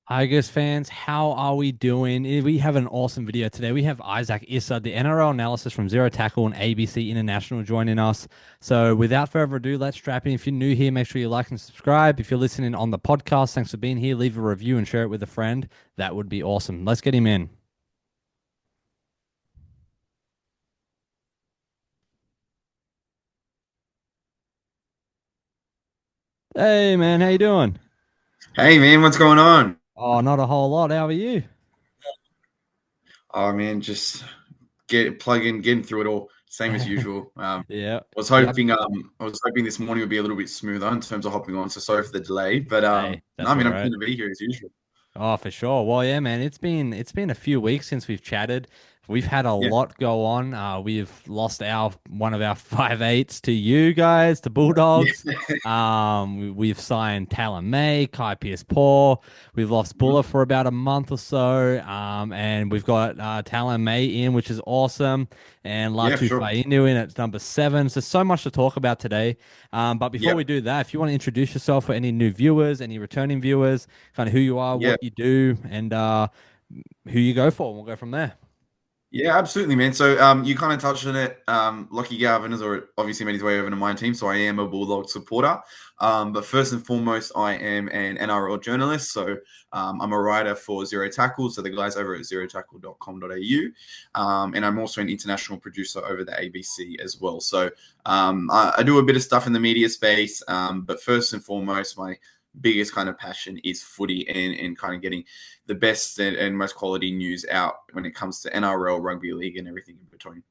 Tigers fans, how are we doing? We have an awesome video today. We have Isaac Issa, the NRL analysis from Zero Tackle and ABC International joining us. So without further ado, let's strap in. If you're new here, make sure you like and subscribe. If you're listening on the podcast, thanks for being here. Leave a review and share it with a friend. That would be awesome. Let's get him in. Hey man, how you doing? Hey man, what's going on? Oh, not a whole lot. How are you? Oh man, just getting through it all, same as usual. Yeah. I was Yep. hoping, I was hoping this morning would be a little bit smoother in terms of hopping on. So sorry for the delay, but Hey, no, that's I all mean I'm right. keen to be here as usual. Oh, for sure. Well, yeah, man, it's been a few weeks since we've chatted. We've had a Yeah, lot go on. We've lost our one of our 5'8s to you guys, to yeah, Bulldogs. We've signed Tallyn May, Kai Pierce-Paul. We've lost mhm, Buller for about a month or so. And we've got Tallyn May in, which is awesome, and yeah, Latu sure, Fainu in at number seven. So much to talk about today. But before yeah, we do that, if you want to introduce yourself for any new viewers, any returning viewers, kind of who you are, yeah. what you do, and who you go for. We'll go from there. Yeah, absolutely, man. So, you kind of touched on it. Lockie Galvin has obviously made his way over to my team, so I am a Bulldog supporter. But first and foremost, I am an NRL journalist. So, I'm a writer for Zero Tackle, so the guys over at zerotackle.com.au. And I'm also an international producer over the ABC as well. So, I do a bit of stuff in the media space. But first and foremost, my biggest kind of passion is footy and kind of getting the best and most quality news out when it comes to NRL, rugby league, and everything in between.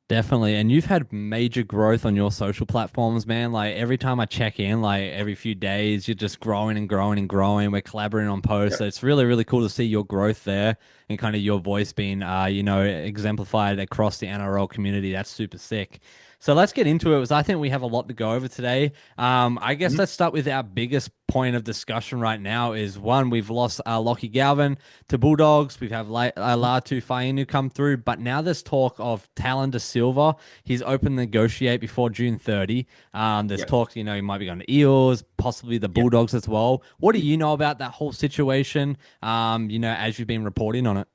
Definitely. And you've had major growth on your social platforms, man. Like every time I check in, like every few days, you're just growing and growing and growing. We're collaborating on posts. Yep. So it's really, really cool to see your growth there and kind of your voice being, exemplified across the NRL community. That's super sick. So let's get into it because I think we have a lot to go over today. I guess Mhm. let's start with our biggest point of discussion right now is one, we've lost Lockie Galvin to Bulldogs. We've had Latu Fainu come through, but now there's talk of Tallyn Da Silva. He's open to negotiate before June 30. There's Yep. talk, he might be going to Eels, possibly the Yep. Bulldogs as well. What do you know about that whole situation? As you've been reporting on it.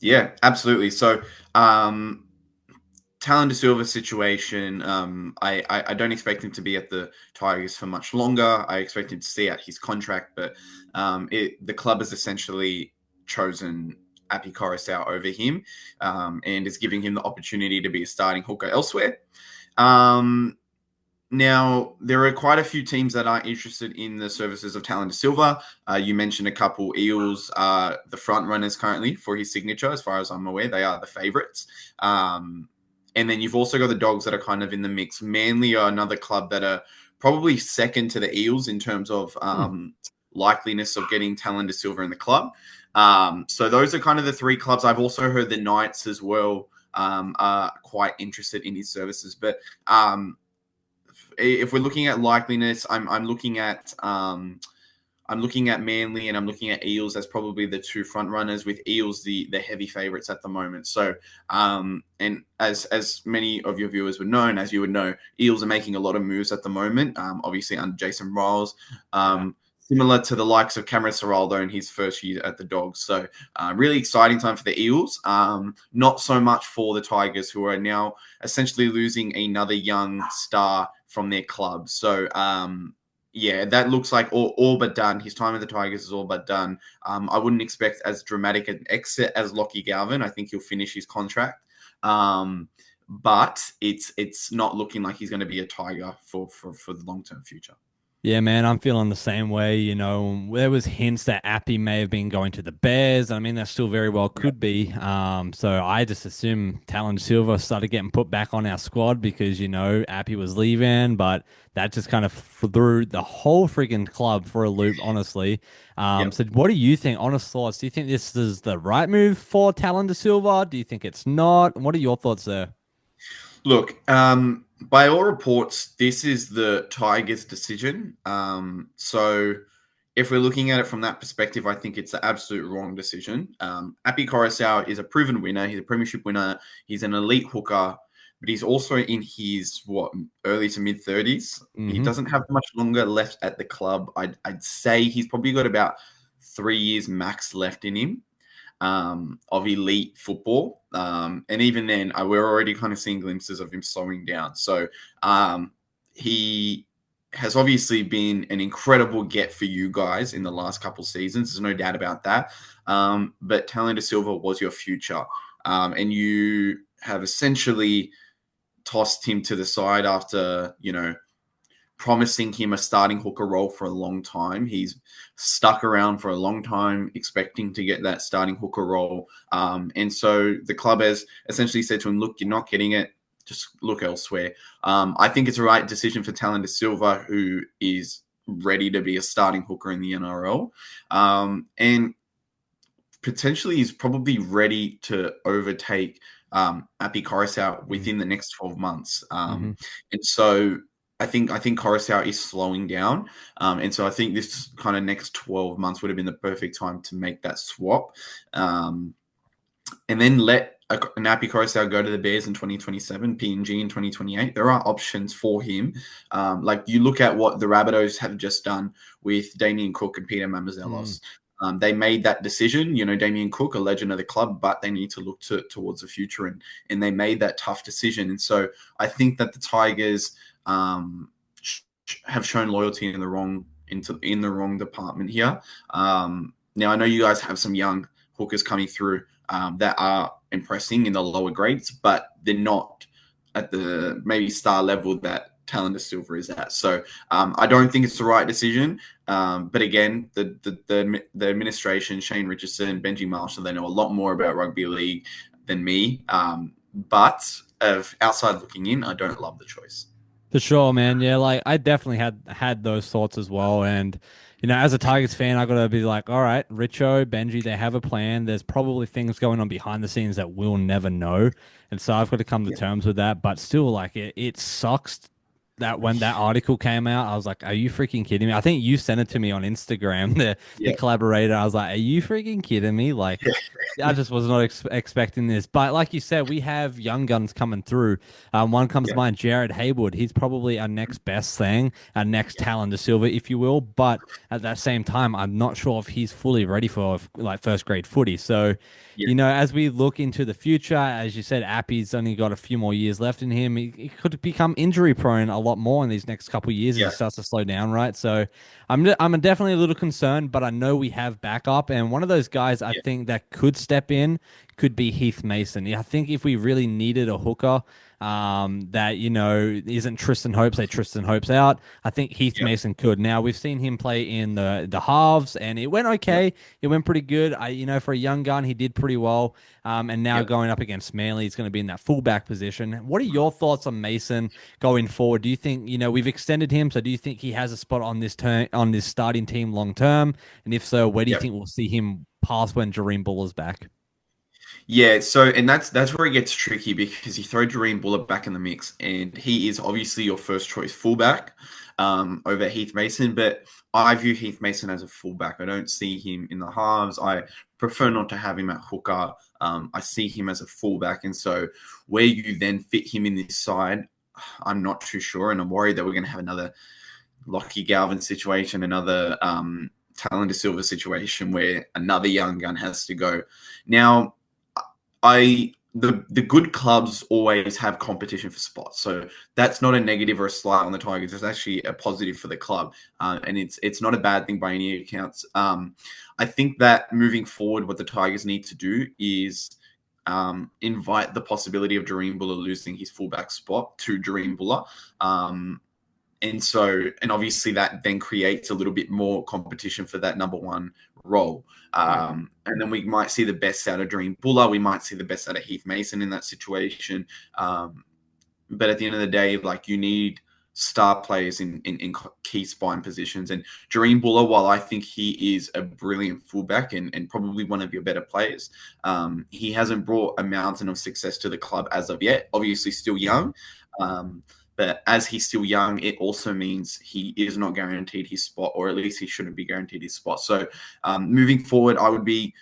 Yeah, absolutely. So, um, Tallyn Da Silva situation, I don't expect him to be at the Tigers for much longer. I expect him to see out his contract, but the club has essentially chosen Api Coruscant over him and is giving him the opportunity to be a starting hooker elsewhere. Um, Now, there are quite a few teams that are interested in the services of Tallyn Da Silva. You mentioned a couple. Eels are the front runners currently for his signature, as far as I'm aware. They are the favourites. And then you've also got the Dogs that are kind of in the mix. Manly are another club that are probably second to the Eels in terms of Hmm. likeliness of getting Tallyn Da Silva in the club. So those are kind of the three clubs. I've also heard the Knights as well are quite interested in his services. But if we're looking at likeliness, I'm looking at Manly and I'm looking at Eels as probably the two front runners, with Eels the heavy favourites at the moment. So and as many of your viewers would know, and as you would know, Eels are making a lot of moves at the moment. Obviously under Jason Riles. Yeah. Similar to the likes of Cameron Ciraldo in his first year at the Dogs. So, really exciting time for the Eels. Not so much for the Tigers, who are now essentially losing another young star from their club. So, yeah, that looks like all but done. His time at the Tigers is all but done. I wouldn't expect as dramatic an exit as Lockie Galvin. I think he'll finish his contract. But it's not looking like he's going to be a Tiger for the long term future. Yeah, man, I'm feeling the same way. There was hints that Appy may have been going to the Bears. I mean, that still very well Yeah, could be. So I just assume Talon Silva started getting put back on our squad because Appy was leaving, but that just kind of threw the whole freaking club for a loop, honestly. yeah. So what do you think? Honest thoughts? Do you think this is the right move for Talon De Silva? Do you think it's not? What are your thoughts there? Look, by all reports, this is the Tigers' decision. So if we're looking at it from that perspective, I think it's the absolute wrong decision. Api Coruscant is a proven winner. He's a premiership winner. He's an elite hooker, but he's also in his early to mid 30s. He Mm-hmm. doesn't have much longer left at the club. I'd say he's probably got about 3 years max left in him of elite football. And even then, we're already kind of seeing glimpses of him slowing down. So he has obviously been an incredible get for you guys in the last couple seasons. There's no doubt about that. But Tallyn Da Silva was your future. And you have essentially tossed him to the side after, promising him a starting hooker role for a long time. He's stuck around for a long time, expecting to get that starting hooker role. And so the club has essentially said to him, look, you're not getting it. Just look elsewhere. I think it's the right decision for Tallyn Da Silva, who is ready to be a starting hooker in the NRL. And potentially is probably ready to overtake Api Coruscant within the next 12 months. And so I think Coruscant is slowing down. And so I think this kind of next 12 months would have been the perfect time to make that swap. And then let an Api Coruscant go to the Bears in 2027, PNG in 2028. There are options for him. Like you look at what the Rabbitohs have just done with Damien Cook and Peter Mamouzelos. They made that decision, Damien Cook, a legend of the club, but they need to look towards the future, and they made that tough decision. And so I think that the Tigers have shown loyalty in the wrong department here. Now I know you guys have some young hookers coming through that are impressing in the lower grades, but they're not at the maybe star level that Tallyn Da Silva is at. So I don't think it's the right decision. But again, the administration, Shane Richardson, Benji Marshall, they know a lot more about rugby league than me. But outside looking in, I don't love the choice. For sure, man. Yeah, like I definitely had those thoughts as well. And, as a Tigers fan, I gotta be like, all right, Richo, Benji, they have a plan. There's probably things going on behind the scenes that we'll never know. And so I've got to come to terms with that. But still, like it sucks that when that article came out, I was like, are you freaking kidding me? I think you sent it to me on Instagram, the collaborator. I was like, are you freaking kidding me? Like, I just was not expecting this. But like you said, we have young guns coming through. One comes to mind, Jared Haywood. He's probably our next best thing, our next Tallyn Da Silva, if you will. But at that same time, I'm not sure if he's fully ready for like first grade footy. So, as we look into the future, as you said, Appy's only got a few more years left in him. He could become injury prone a lot more in these next couple of years as he starts to slow down, right? So I'm definitely a little concerned, but I know we have backup. And one of those guys I think that could step in could be Heath Mason. I think if we really needed a hooker that, isn't Tristan Hope, say Tristan Hope's out, I think Heath Mason could. Now, we've seen him play in the halves, and it went okay. It went pretty good. For a young gun, he did pretty well. And now going up against Manly, he's going to be in that fullback position. What are your thoughts on Mason going forward? Do you think, we've extended him, so do you think he has a spot on this starting team long term? And if so, where do you think we'll see him past when Jareem Buller's back? Yeah, so and that's where it gets tricky because you throw Jareem Buller back in the mix, and he is obviously your first choice fullback over Heath Mason. But I view Heath Mason as a fullback. I don't see him in the halves. I prefer not to have him at hooker. I see him as a fullback, and so where you then fit him in this side, I'm not too sure, and I'm worried that we're going to have another Lockie Galvin situation, another Tallyn Da Silva situation where another young gun has to go. Now, the good clubs always have competition for spots, so that's not a negative or a slight on the Tigers. It's actually a positive for the club, and it's not a bad thing by any accounts. I think that moving forward, what the Tigers need to do is invite the possibility of Jareem Buller losing his fullback spot to Jareem Buller. And obviously that then creates a little bit more competition for that number one role. And then we might see the best out of Jareem Buller. We might see the best out of Heath Mason in that situation. But at the end of the day, like, you need star players in key spine positions. And Jareem Buller, while I think he is a brilliant fullback and probably one of your better players, he hasn't brought a mountain of success to the club as of yet. Obviously still young. But as he's still young, it also means he is not guaranteed his spot, or at least he shouldn't be guaranteed his spot. So moving forward, I would be,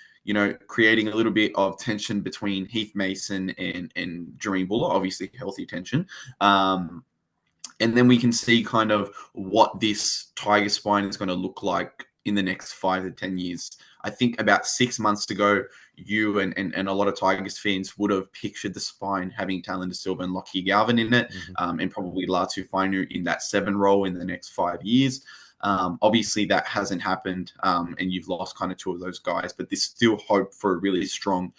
creating a little bit of tension between Heath Mason and Jareem Buller, obviously healthy tension. And then we can see kind of what this Tiger spine is going to look like in the next 5 to 10 years. I think about 6 months ago, you and a lot of Tigers fans would have pictured the spine having Tallyn Da Silva and Lockie Galvin in it, and probably Latu Fainu in that 7 role in the next 5 years. Obviously, that hasn't happened, and you've lost kind of 2 of those guys, but there's still hope for a really strong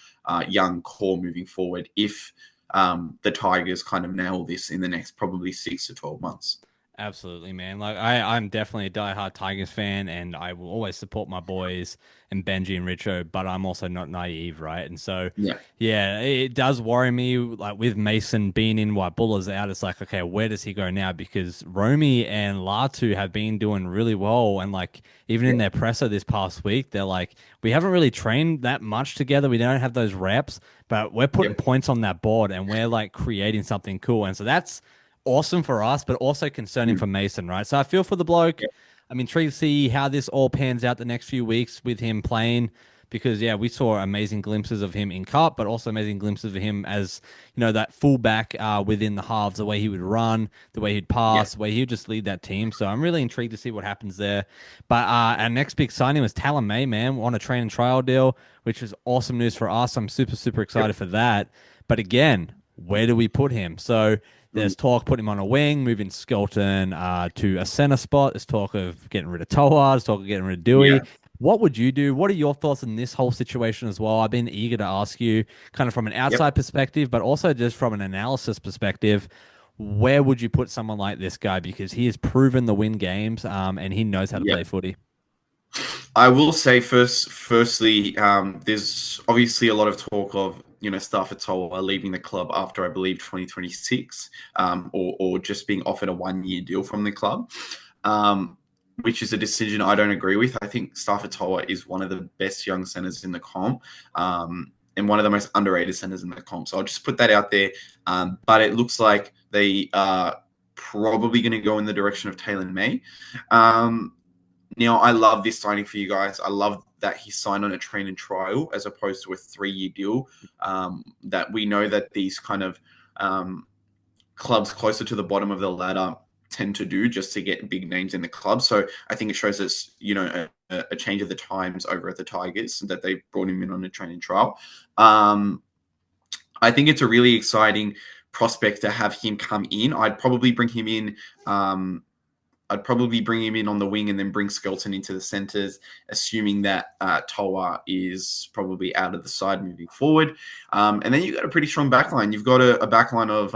young core moving forward if the Tigers kind of nail this in the next probably 6 to 12 months. Absolutely, man. Like I'm definitely a diehard Tigers fan, and I will always support my boys and Benji and Richo, but I'm also not naive, right? And so, Yeah. yeah, it does worry me. Like with Mason being in while Buller's out, it's like, okay, where does he go now? Because Romy and Latu have been doing really well, and like even in Yeah. their presser this past week, they're like, we haven't really trained that much together. We don't have those reps, but we're putting Yep. points on that board, and we're like creating something cool. And so that's awesome for us, but also concerning Mm. for Mason, right? So I feel for the bloke. Yep. I'm intrigued to see how this all pans out the next few weeks with him playing because yeah, we saw amazing glimpses of him in cup, but also amazing glimpses of him as that fullback within the halves, the way he would run, the way he'd Yeah. pass, the way he would just lead that team. So I'm really intrigued to see what happens there. But our next big signing was Tallyn May, man, on a train and trial deal, which is awesome news for us. I'm super excited Yep. for that. But again, where do we put him? So Mm. there's talk putting him on a wing, moving Skelton to a center spot. There's talk of getting rid of Toa. There's talk of getting rid of Yeah. Dewey. What would you do? What are your thoughts on this whole situation as well? I've been eager to ask you, kind of from an Yep. outside perspective, but also just from an analysis perspective. Where would you put someone like this guy? Because he has proven to win games, and he knows how to Yep. play footy. I will say firstly, there's obviously a lot of talk of Stafford Toa leaving the club after I believe 2026, or just being offered a 1 year deal from the club, which is a decision I don't agree with. I think Stafford Toa is one of the best young centers in the comp, and one of the most underrated centers in the comp. So I'll just put that out there. But it looks like they are probably going to go in the direction of Tallyn May. Now, I love this signing for you guys. I love that he signed on a train and trial as opposed to a 3 year deal. That we know that these kind of clubs closer to the bottom of the ladder tend to do just to get big names in the club. So I think it shows us, a change of the times over at the Tigers that they brought him in on a train and trial. I think it's a really exciting prospect to have him come in. I'd probably bring him in. I'd probably bring him in on the wing and then bring Skelton into the centres, assuming that Toa is probably out of the side moving forward. And then you've got a pretty strong backline. You've got a backline of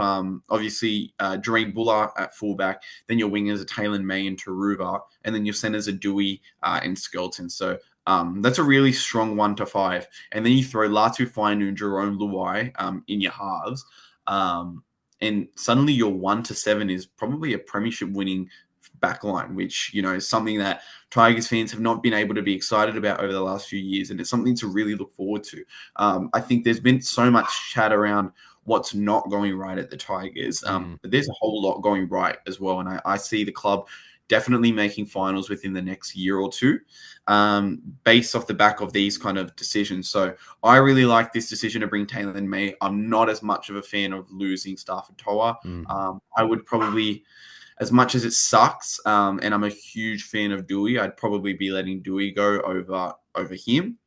obviously Dream Buller at fullback, then your wingers are Tallyn May and Taruva, and then your centres are Dewey and Skelton. So that's a really strong 1 to 5. And then you throw Latu Fainu and Jerome Luai in your halves. And suddenly your 1 to 7 is probably a premiership winning backline, which is something that Tigers fans have not been able to be excited about over the last few years, and it's something to really look forward to. I think there's been so much chat around what's not going right at the Tigers, but there's a whole lot going right as well, and I see the club definitely making finals within the next year or two, based off the back of these kind of decisions. So I really like this decision to bring Tallyn May. I'm not as much of a fan of losing Stafford Toa. I would probably, as much as it sucks, and I'm a huge fan of Dewey, I'd probably be letting Dewey go over him,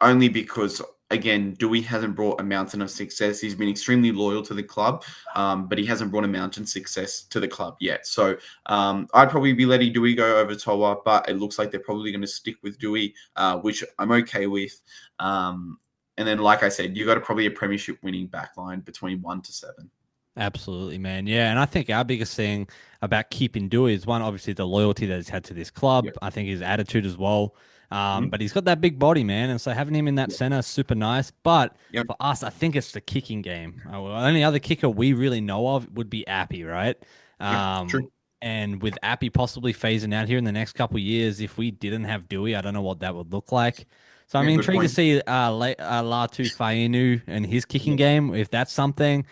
only because, again, Dewey hasn't brought a mountain of success. He's been extremely loyal to the club, but he hasn't brought a mountain success to the club yet. So I'd probably be letting Dewey go over Toa, but it looks like they're probably going to stick with Dewey, which I'm okay with. And then, like I said, you got probably a premiership winning backline between 1 to 7. Absolutely, man. Yeah, and I think our biggest thing about keeping Dewey is one, obviously the loyalty that he's had to this club. Yep. I think his attitude as well. Mhm. But he's got that big body, man, and so having him in that Yep. center is super nice. But Yep. for us, I think it's the kicking game. Only other kicker we really know of would be Appy, right? Yep. True. And with Appy possibly phasing out here in the next couple of years, if we didn't have Dewey, I don't know what that would look like. So I'm Yeah, good intrigued to point. see Latu Fainu and his kicking Yep. game, if that's something.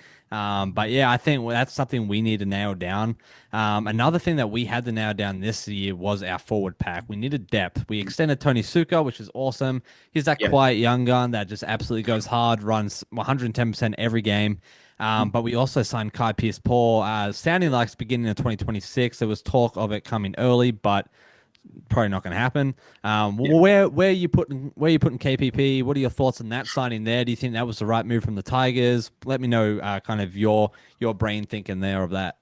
But yeah, I think that's something we need to nail down. Another thing that we had to nail down this year was our forward pack. We needed depth. We extended Tony Suka, which is awesome. He's that Yeah. quiet young gun that just absolutely goes hard, runs 110% every game. But we also signed Kai Pearce-Paul, sounding like it's beginning of 2026. There was talk of it coming early, but probably not going to happen. Yeah. Where you putting KPP? What are your thoughts on that signing there? Do you think that was the right move from the Tigers? Let me know kind of your brain thinking there of that.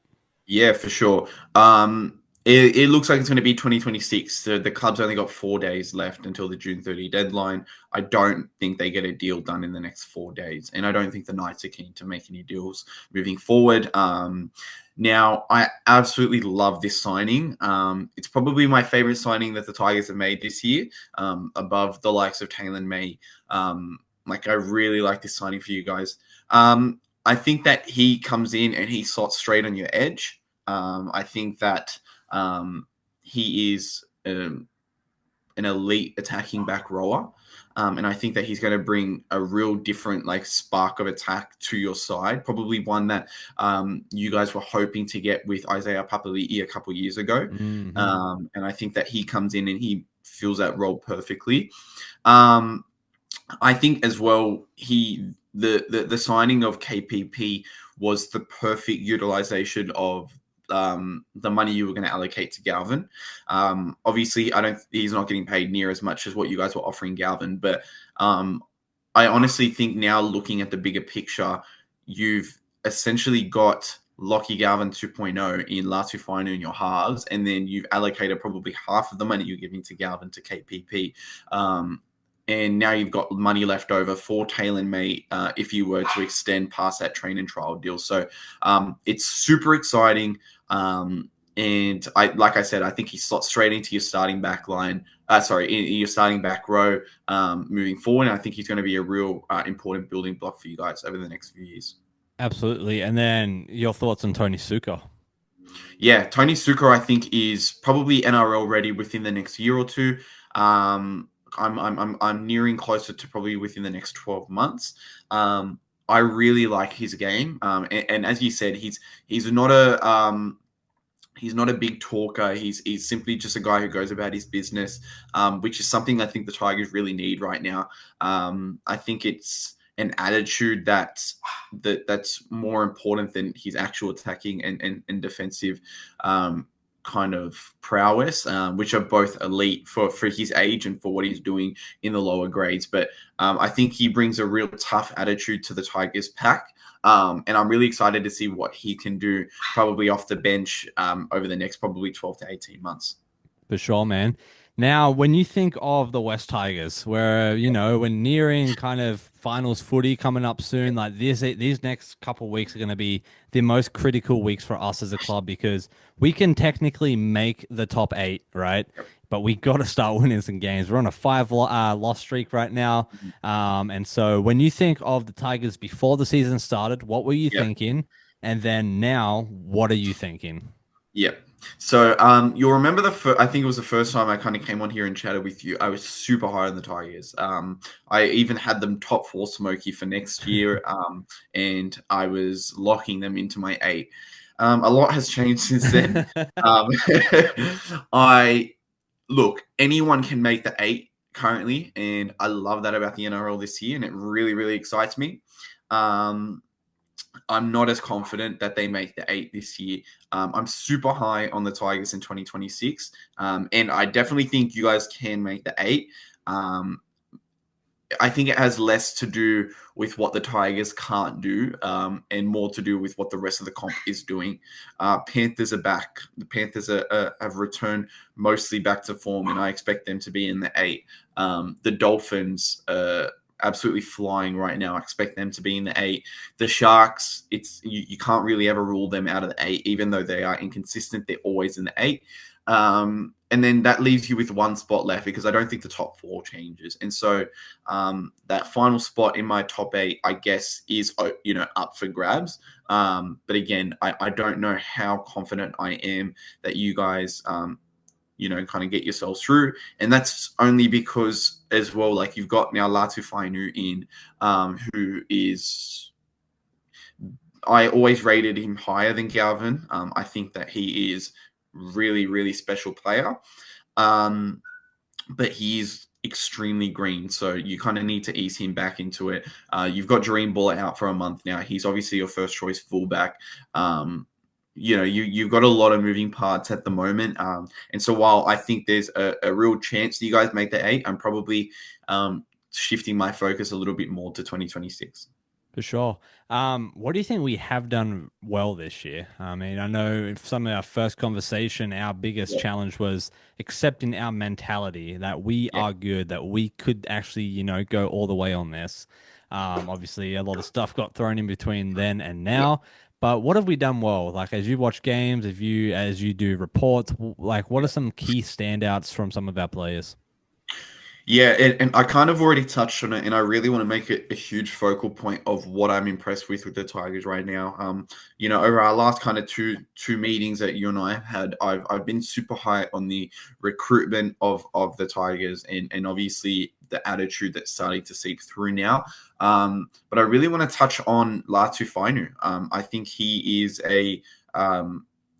Yeah, for sure. It looks like it's going to be 2026. So the club's only got 4 days left until the June 30 deadline. I don't think they get a deal done in the next 4 days. And I don't think the Knights are keen to make any deals moving forward. Now, I absolutely love this signing. It's probably my favorite signing that the Tigers have made this year, above the likes of Tallyn May. Like, I really like this signing for you guys. I think that he comes in and he slots straight on your edge. I think that he is an elite attacking back rower. And I think that he's going to bring a real different like spark of attack to your side. Probably one that you guys were hoping to get with Isaiah Papali'i a couple of years ago. Mm-hmm. And I think that he comes in and he fills that role perfectly. I think as well the signing of KPP was the perfect utilization of the money you were going to allocate to Galvin. Obviously, he's not getting paid near as much as what you guys were offering Galvin, but I honestly think now looking at the bigger picture, you've essentially got Lockie Galvin 2.0 in Latu Fainu in your halves, and then you've allocated probably half of the money you're giving to Galvin to KPP. And now you've got money left over for Tallyn May if you were to extend past that train and trial deal. So it's super exciting. And like I said, I think he slots straight into your starting back line. In your starting back row moving forward. And I think he's going to be a real important building block for you guys over the next few years. Absolutely. And then your thoughts on Tony Suka? Yeah, Tony Suka, I think, is probably NRL ready within the next year or two. I'm nearing closer to probably within the next 12 months. I really like his game, and as you said, he's not a big talker. He's simply just a guy who goes about his business, which is something I think the Tigers really need right now. I think it's an attitude that's more important than his actual attacking and defensive kind of prowess, which are both elite for his age and for what he's doing in the lower grades. But I think he brings a real tough attitude to the Tigers pack. And I'm really excited to see what he can do probably off the bench over the next probably 12 to 18 months. For sure, man. Now, when you think of the West Tigers, where we're nearing kind of finals footy coming up soon, like these next couple of weeks are going to be the most critical weeks for us as a club because we can technically make the top 8, right? But we got to start winning some games. We're on a 5 loss streak right now, and so when you think of the Tigers before the season started, what were you Yep. thinking? And then now, what are you thinking? Yep. So you'll remember I think it was the first time I kind of came on here and chatted with you. I was super high on the Tigers. I even had them top 4 smoky for next year, and I was locking them into my 8. A lot has changed since then. Um, anyone can make the 8 currently, and I love that about the NRL this year, and it really, really excites me. I'm not as confident that they make the 8 this year. I'm super high on the Tigers in 2026. And I definitely think you guys can make the 8. I think it has less to do with what the Tigers can't do and more to do with what the rest of the comp is doing. Panthers are back. The Panthers have returned mostly back to form, and I expect them to be in the 8. The Dolphins absolutely flying right now. I expect them to be in the 8. The Sharks, you can't really ever rule them out of the 8, even though they are inconsistent. They're always in the 8. And then that leaves you with 1 spot left because I don't think the top 4 changes. And so that final spot in my top 8, I guess, is up for grabs. But again, I don't know how confident I am that you guys kind of get yourselves through. And that's only because as well, like you've got now Latu Fainu in, who is I always rated him higher than Galvin. I think that he is really, really special player. But he is extremely green, so you kind of need to ease him back into it. You've got Dream Buller out for a month now. He's obviously your first choice fullback. You've got a lot of moving parts at the moment. And so while I think there's a real chance that you guys make the 8, I'm probably shifting my focus a little bit more to 2026. For sure. What do you think we have done well this year? I mean, I know in some of our first conversation, our biggest Yeah, challenge was accepting our mentality that we yeah, are good, that we could actually, go all the way on this. Obviously, a lot of stuff got thrown in between then and yeah. now. But what have we done well? Like as you watch games, as you do reports, like what are some key standouts from some of our players? Yeah, and I kind of already touched on it, and I really want to make it a huge focal point of what I'm impressed with the Tigers right now. Over our last kind of two meetings that you and I have had, I've been super high on the recruitment of the Tigers, and obviously the attitude that's starting to seep through now. But I really want to touch on Latu Fainu. I think he is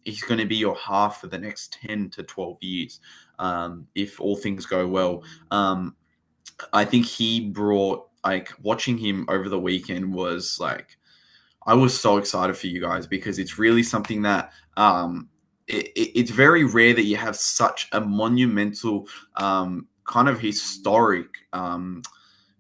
he's going to be your half for the next 10 to 12 years, if all things go well. I think he brought, like, watching him over the weekend was like, I was so excited for you guys because it's really something that it's very rare that you have such a monumental, kind of historic,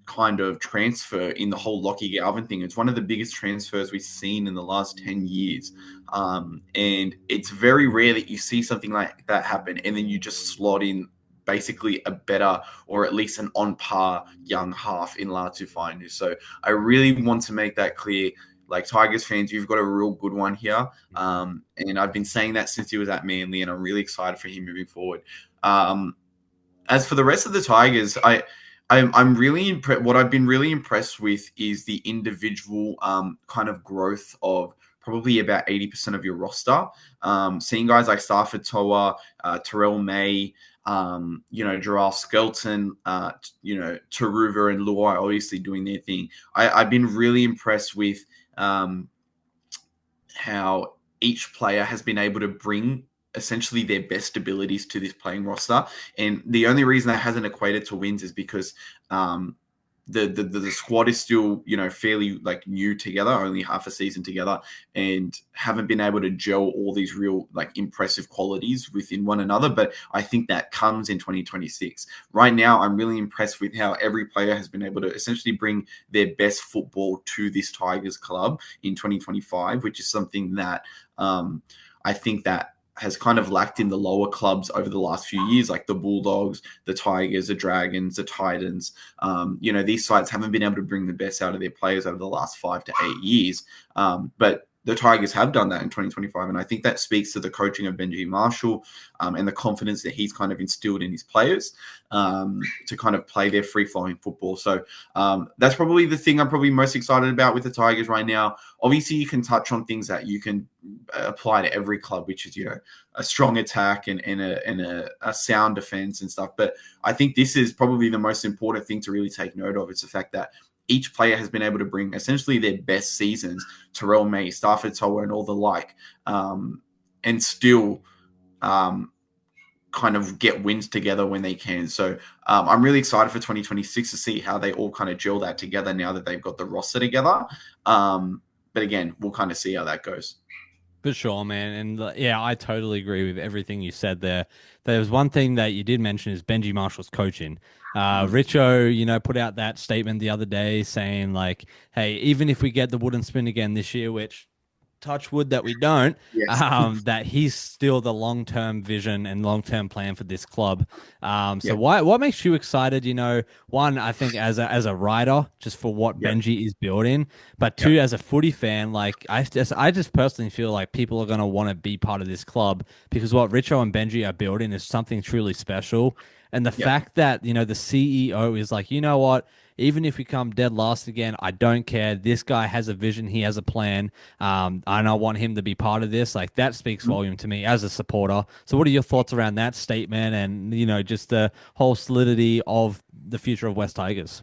kind of transfer in the whole Lockie Galvin thing. It's one of the biggest transfers we've seen in the last 10 years. And it's very rare that you see something like that happen and then you just slot in basically a better or at least an on par young half in Latu Fainu. So I really want to make that clear. Like, Tigers fans, you've got a real good one here. And I've been saying that since he was at Manly, and I'm really excited for him moving forward. As for the rest of the Tigers, I'm really impressed. What I've been really impressed with is the individual kind of growth of probably about 80% of your roster. Seeing guys like Starford Toa, Tallyn May, Gerald Skelton, Taruva and Luai obviously doing their thing. I've been really impressed with how each player has been able to bring essentially their best abilities to this playing roster. And the only reason that hasn't equated to wins is because the squad is still, fairly like new together, only half a season together, and haven't been able to gel all these real like impressive qualities within one another. But I think that comes in 2026. Right now, I'm really impressed with how every player has been able to essentially bring their best football to this Tigers club in 2025, which is something that I think that has kind of lacked in the lower clubs over the last few years, like the Bulldogs, the Tigers, the Dragons, the Titans. These sides haven't been able to bring the best out of their players over the last 5 to 8 years. But the Tigers have done that in 2025. And I think that speaks to the coaching of Benji Marshall, and the confidence that he's kind of instilled in his players to kind of play their free-flowing football. So that's probably the thing I'm probably most excited about with the Tigers right now. Obviously, you can touch on things that you can apply to every club, which is, a strong attack and a sound defense and stuff. But I think this is probably the most important thing to really take note of. It's the fact that each player has been able to bring essentially their best seasons, Tallyn May, Starford Toa, and all the like, and still kind of get wins together when they can. So I'm really excited for 2026 to see how they all kind of gel that together now that they've got the roster together. But again, we'll kind of see how that goes. For sure, man. And yeah, I totally agree with everything you said there. There's one thing that you did mention is Benji Marshall's coaching. Mhm. Richo, put out that statement the other day saying like, hey, even if we get the wooden spoon again this year, which touch wood that we don't, Yes. that he's still the long-term vision and long-term plan for this club. So Yeah. what makes you excited? One, I think as a writer, just for what Yeah. Benji is building, but Yeah. two, as a footy fan, like I just personally feel like people are gonna want to be part of this club because what Richo and Benji are building is something truly special. And the Yeah. fact that, the CEO is like, you know what? Even if we come dead last again, I don't care. This guy has a vision. He has a plan. And I want him to be part of this. Like that speaks Mhm. volume to me as a supporter. So, what are your thoughts around that statement and just the whole solidity of the future of West Tigers?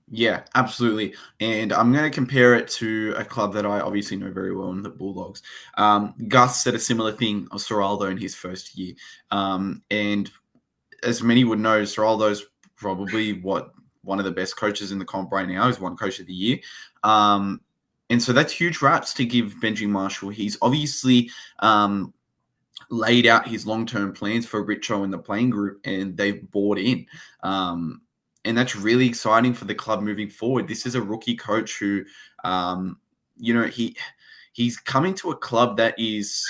Yeah, absolutely. And I'm going to compare it to a club that I obviously know very well in the Bulldogs. Gus said a similar thing of Seraldo in his first year. And as many would know, Seraldo's probably one of the best coaches in the comp right now. He's one coach of the year. And so that's huge raps to give Benji Marshall. He's obviously laid out his long-term plans for Richo and the playing group, and they've bought in. And that's really exciting for the club moving forward. This is a rookie coach who, um, he's coming to a club that is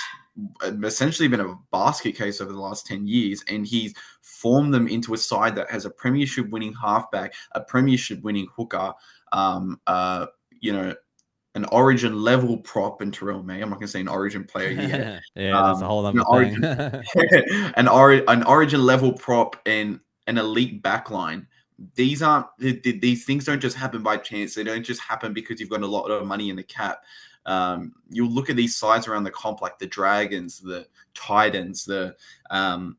essentially been a basket case over the last 10 years, and he's formed them into a side that has a premiership winning halfback, a premiership winning hooker, um, uh, you know, an origin level prop in Tallyn May. I'm not going to say an origin player yet. Yeah, that's a whole An other thing. origin, an origin level prop and an elite backline. These aren't these things don't just happen by chance. They don't just happen because you've got a lot of money in the cap. You'll look at these sides around the comp, like the Dragons, the Titans, the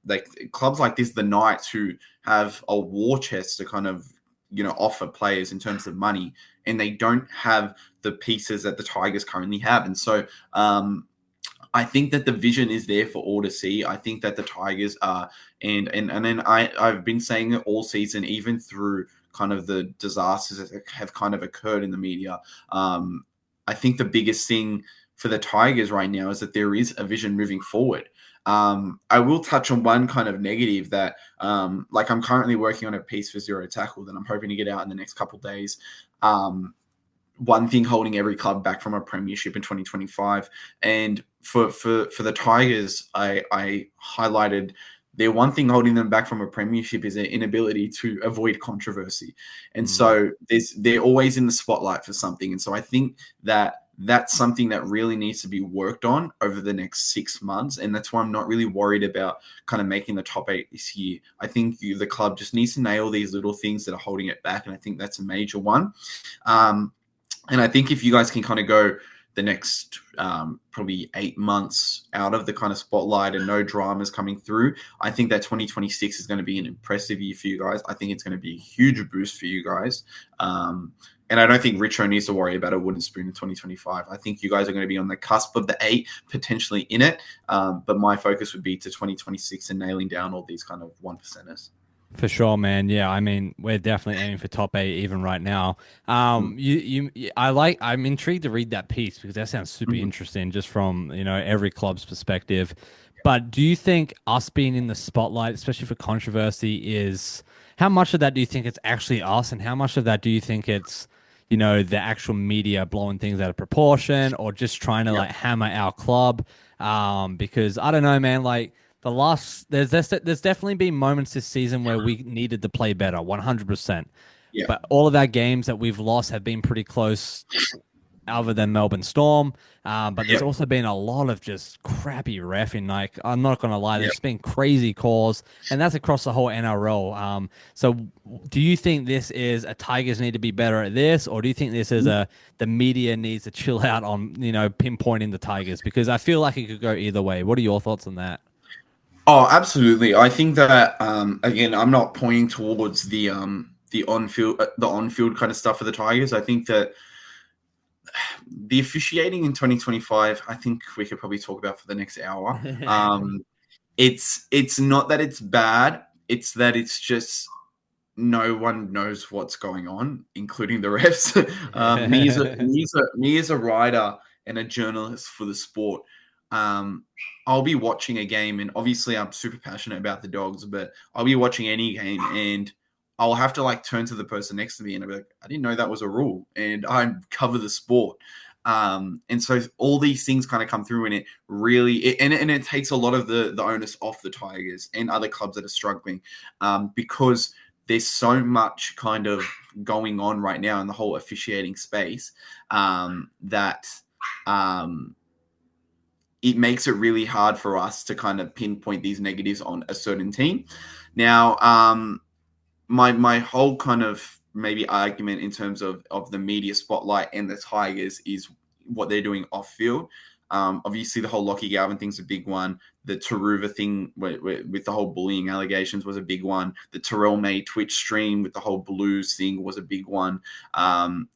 like clubs like this, the Knights, who have a war chest to kind of offer players in terms of money, and they don't have the pieces that the Tigers currently have. And so I think that the vision is there for all to see. I think that the Tigers are, and then I've been saying it all season, even through kind of the disasters that have kind of occurred in the media. I think the biggest thing for the Tigers right now is that there is a vision moving forward. I will touch on one kind of negative that, like, I'm currently working on a piece for Zero Tackle that I'm hoping to get out in the next couple of days. One thing holding every club back from a premiership in 2025, and for the Tigers, I highlighted their one thing holding them back from a premiership is their inability to avoid controversy, and Mm. so they're always in the spotlight for something, and so I think that that's something that really needs to be worked on over the next 6 months, and that's why I'm not really worried about kind of making the top 8 this year. I think the club just needs to nail these little things that are holding it back, and I think that's a major one. Um, and I think if you guys can kind of go the next probably 8 months out of the kind of spotlight and no dramas coming through, I think that 2026 is going to be an impressive year for you guys. I think it's going to be a huge boost for you guys. And I don't think Richo needs to worry about a wooden spoon in 2025. I think you guys are going to be on the cusp of the 8, potentially in it. But my focus would be to 2026 and nailing down all these kind of 1%ers. For sure, man. Yeah, I mean, we're definitely aiming for top 8 even right now. Mm. I'm intrigued to read that piece because that sounds super Mhm. interesting just from, every club's perspective. But do you think us being in the spotlight, especially for controversy, is how much of that do you think it's actually us, and how much of that do you think it's, the actual media blowing things out of proportion or just trying to Yeah. like hammer our club? Because I don't know, man, like there's definitely been moments this season where we needed to play better, 100%. Yeah. But all of our games that we've lost have been pretty close, other than Melbourne Storm. But there's Yeah. also been a lot of just crappy refing. Like, I'm not gonna lie, Yeah. there's been crazy calls, and that's across the whole NRL. So do you think this is a Tigers need to be better at this, or do you think this is a the media needs to chill out on pinpointing the Tigers? Because I feel like it could go either way. What are your thoughts on that? Oh, absolutely. I think that again, I'm not pointing towards the on field kind of stuff for the Tigers. I think that the officiating in 2025, I think we could probably talk about for the next hour. It's not that it's bad; it's that it's just no one knows what's going on, including the refs. Me as a writer and a journalist for the sport, um, I'll be watching a game, and obviously I'm super passionate about the Dogs, but I'll be watching any game, and I'll have to like turn to the person next to me, and I'll be like, I didn't know that was a rule, and I cover the sport. And so all these things kind of come through, and it takes a lot of the onus off the Tigers and other clubs that are struggling, because there's so much kind of going on right now in the whole officiating space, that um, it makes it really hard for us to kind of pinpoint these negatives on a certain team. Now, my whole kind of maybe argument in terms of the media spotlight and the Tigers is what they're doing off field. Obviously, the whole Lockie Galvin thing's a big one. The Taruva thing with the whole bullying allegations was a big one. The Tallyn May Twitch stream with the whole Blues thing was a big one.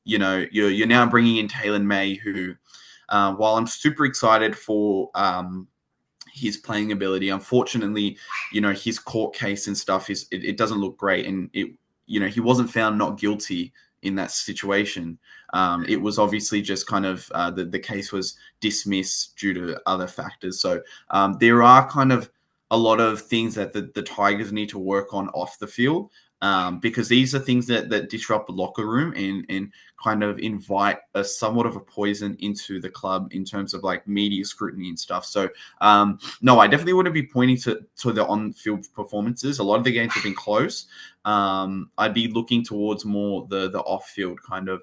You're now bringing in Tallyn May, who, while I'm super excited for his playing ability, unfortunately, his court case and stuff it doesn't look great, and he wasn't found not guilty in that situation. It was obviously just kind of the case was dismissed due to other factors. So there are kind of a lot of things that the Tigers need to work on off the field, because these are things that disrupt the locker room and kind of invite a somewhat of a poison into the club in terms of like media scrutiny and stuff. So no, I definitely wouldn't be pointing to the on-field performances. A lot of the games have been close. I'd be looking towards more the off-field kind of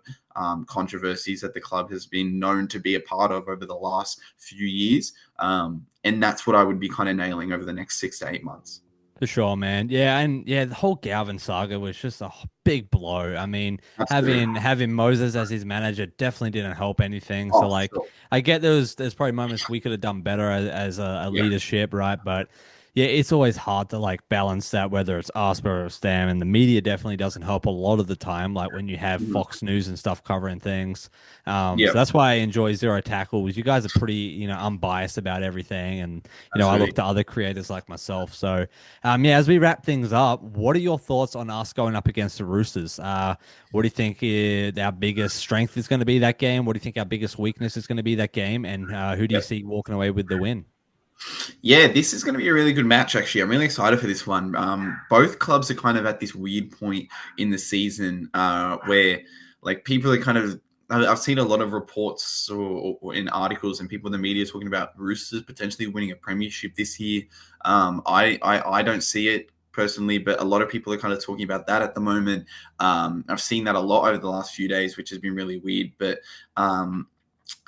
controversies that the club has been known to be a part of over the last few years. And that's what I would be kind of nailing over the next 6 to 8 months. For sure, man. Yeah, and yeah, the whole Galvin saga was just a big blow. I mean, having Moses as his manager definitely didn't help anything. So like, Sure. I get there's probably moments we could have done better as a Yeah. leadership, right? But yeah, it's always hard to like balance that, whether it's us or it's them, and the media definitely doesn't help a lot of the time. Like when you have Mhm. Fox News and stuff covering things. Yeah, So that's why I enjoy Zero Tackle, because you guys are pretty, unbiased about everything, and I look absolutely. to other creators like myself. So yeah, as we wrap things up, what are your thoughts on us going up against the Roosters? What do you think our biggest strength is going to be that game? What do you think our biggest weakness is going to be that game? And who do you Yep. see walking away with the win? Yeah, this is going to be a really good match, actually. I'm really excited for this one. Both clubs are kind of at this weird point in the season where, like, people are kind of. I've seen a lot of reports or in articles and people in the media talking about Roosters potentially winning a premiership this year. I don't see it personally, but a lot of people are kind of talking about that at the moment. I've seen that a lot over the last few days, which has been really weird. But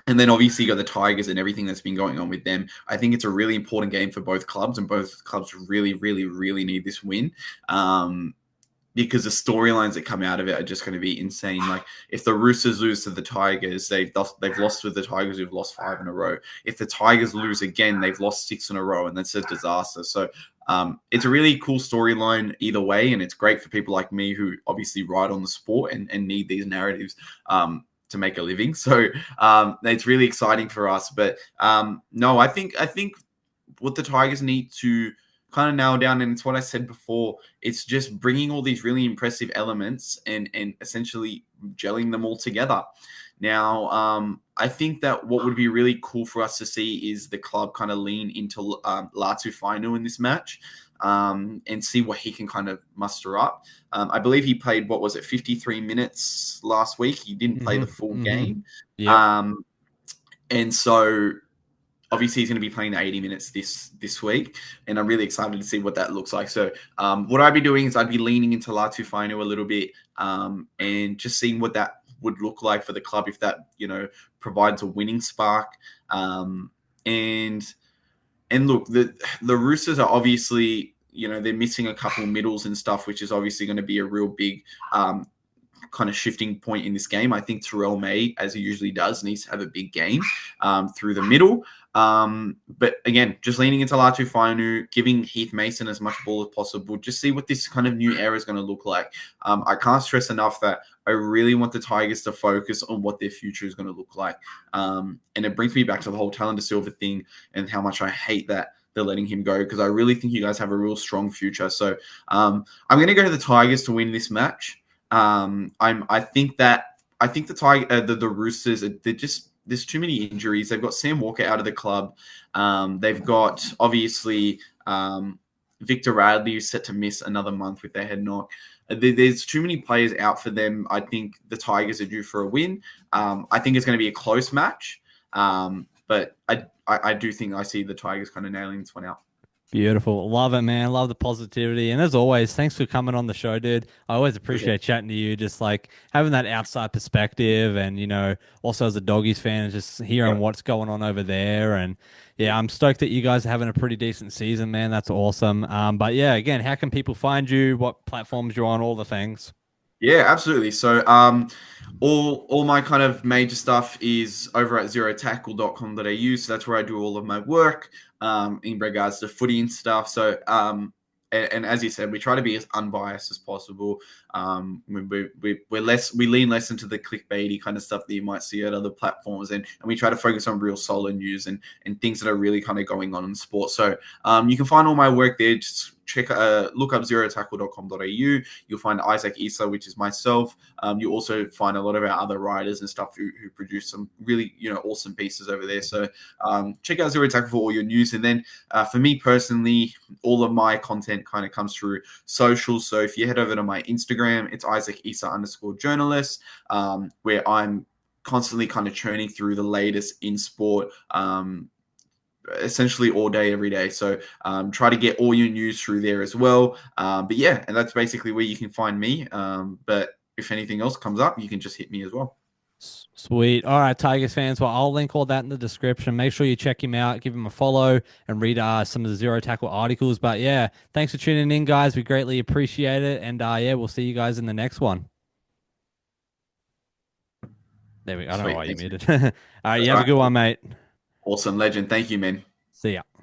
and then obviously you got the Tigers and everything that's been going on with them. I think it's a really important game for both clubs, and both clubs really, really, really need this win. Because the storylines that come out of it are just going to be insane. Like if the Roosters lose to the Tigers, they've lost to the Tigers who've lost 5 in a row. If the Tigers lose again, they've lost 6 in a row, and that's a disaster. So it's a really cool storyline either way, and it's great for people like me who obviously ride on the sport and need these narratives to make a living. So it's really exciting for us. But no, I think what the Tigers need to kind of nail down, and it's what I said before, it's just bringing all these really impressive elements and essentially gelling them all together. Now, I think that what would be really cool for us to see is the club kind of lean into Latu Fainu in this match, and see what he can kind of muster up. I believe he played, what was it, 53 minutes last week. He didn't play the full game. Yep. Um, and so obviously he's going to be playing the 80 minutes this week, and I'm really excited to see what that looks like. So what I'd be doing is I'd be leaning into Latu Fainu a little bit, and just seeing what that would look like for the club if that provides a winning spark. And look, the Roosters are obviously they're missing a couple middles and stuff, which is obviously going to be a real big kind of shifting point in this game. I think Tallyn May, as he usually does, needs to have a big game through the middle. But again, just leaning into Latu Fainu, giving Heath Mason as much ball as possible, just see what this kind of new era is going to look like. I can't stress enough that I really want the Tigers to focus on what their future is going to look like. And it brings me back to the whole Tallyn Da Silva thing and how much I hate that they're letting him go, because I really think you guys have a real strong future. So I'm going to go to the Tigers to win this match. I think the Roosters, there's too many injuries. They've got Sam Walker out of the club. They've got obviously Victor Radley, who's set to miss another month with their head knock. There's too many players out for them. I think the Tigers are due for a win. I think it's going to be a close match, but I do think I see the Tigers kind of nailing this one out. Beautiful. Love it, man. Love the positivity. And as always, thanks for coming on the show, dude. I always Okay. appreciate chatting to you, just like having that outside perspective, and, also as a doggies fan, just hearing Yep. what's going on over there. And yeah, I'm stoked that you guys are having a pretty decent season, man. That's awesome. But yeah, again, how can people find you? What platforms you're on? All the things. Yeah, absolutely. So all my kind of major stuff is over at zerotackle.com.au. So that's where I do all of my work in regards to footy and stuff. So and as you said, we try to be as unbiased as possible. We lean less into the clickbaity kind of stuff that you might see at other platforms, and we try to focus on real solid news and things that are really kind of going on in sport. So you can find all my work there. Just look up zerotackle.com.au. You'll find Isaac Issa, which is myself. You also find a lot of our other writers and stuff who produce some really awesome pieces over there. So check out Zero Tackle for all your news. And then for me personally, all of my content kind of comes through socials. So if you head over to my Instagram, it's Isaac Issa _journalist, where I'm constantly kind of churning through the latest in sport. Essentially all day, every day. So try to get all your news through there as well. But yeah, and that's basically where you can find me. But if anything else comes up, you can just hit me as well. Sweet. All right, Tigers fans. Well, I'll link all that in the description. Make sure you check him out, give him a follow, and read some of the Zero Tackle articles. But yeah, thanks for tuning in, guys. We greatly appreciate it. And yeah, we'll see you guys in the next one. There we go. I don't know Sweet. why you Thanks, man. muted. All right, you That's all have a right. good one, mate. Awesome. Legend. Thank you, man. See ya.